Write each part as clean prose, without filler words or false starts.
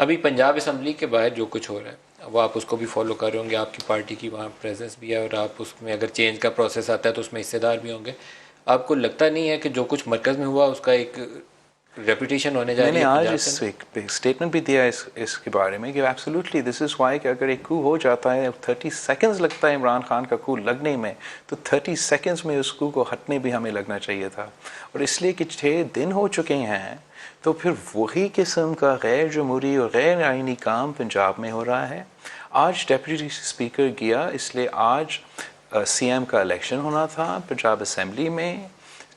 ابھی پنجاب اسمبلی کے باہر جو کچھ ہو رہا ہے وہ آپ اس کو بھی فالو کر رہے ہوں گے, آپ کی پارٹی کی وہاں پریزنس بھی ہے, اور آپ اس میں اگر چینج کا پروسیس آتا ہے تو اس میں حصے دار بھی ہوں گے. آپ کو لگتا نہیں ہے کہ جو کچھ مرکز میں ہوا اس کا ایک ریپوٹیشن ہونے جا میں رہی نے ہے آج پنجاب کے اندر؟ ایک اسٹیٹمنٹ بھی دیا اس کے بارے میں کہ ایبسلیوٹلی دس از وائی کہ اگر ایک کو ہو جاتا ہے 30 سیکنڈز لگتا ہے عمران خان کا کو لگنے میں, تو 30 سیکنڈز میں اس کو ہٹنے بھی ہمیں لگنا چاہیے تھا. اور اس لیے کہ 6 دن ہو چکے ہیں تو پھر وہی قسم کا غیر جمہوری اور غیر آئینی کام پنجاب میں ہو رہا ہے. آج ڈیپٹی اسپیکر گیا, اس لیے آج سی ایم کا الیکشن ہونا تھا پنجاب اسمبلی میں.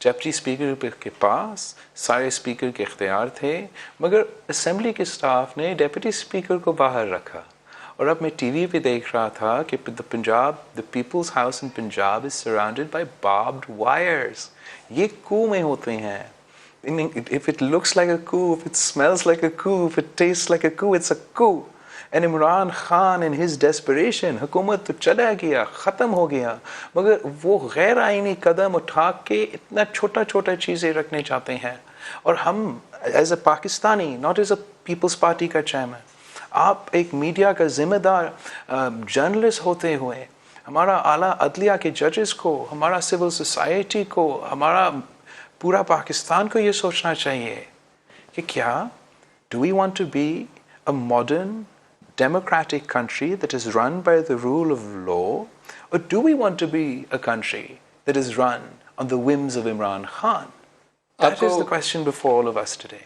ڈپٹی اسپیکر کے پاس سارے اسپیکر کے اختیار تھے, مگر اسمبلی کے سٹاف نے ڈپٹی اسپیکر کو باہر رکھا. اور اب میں ٹی وی پہ دیکھ رہا تھا کہ the peoples house in Punjab is surrounded by barbed wires. یہ کو میں ہوتے ہیں. If it looks like a coup, if it smells like a coup, if it tastes like a coup, it's a coup. And Imran Khan in his desperation, حکومت تو چلا گیا, ختم ہو گیا, مگر وہ غیر آئینی قدم اٹھا کے اتنا چھوٹا چھوٹا چیزیں رکھنے چاہتے ہیں. اور ہم as a Pakistani, not as a Peoples Party کا چیئرمین, آپ ایک میڈیا کا ذمہ دار جرنلسٹ ہوتے ہوئے ہمارا اعلیٰ عدلیہ کے ججز کو, ہمارا سول سوسائٹی کو, ہمارا پورا پاکستان کو یہ سوچنا چاہیے کہ کیا do we want to be a modern democratic country that is run by the rule of law, or do we want to be a country that is run on the whims of Imran Khan? That is the question before all of us today.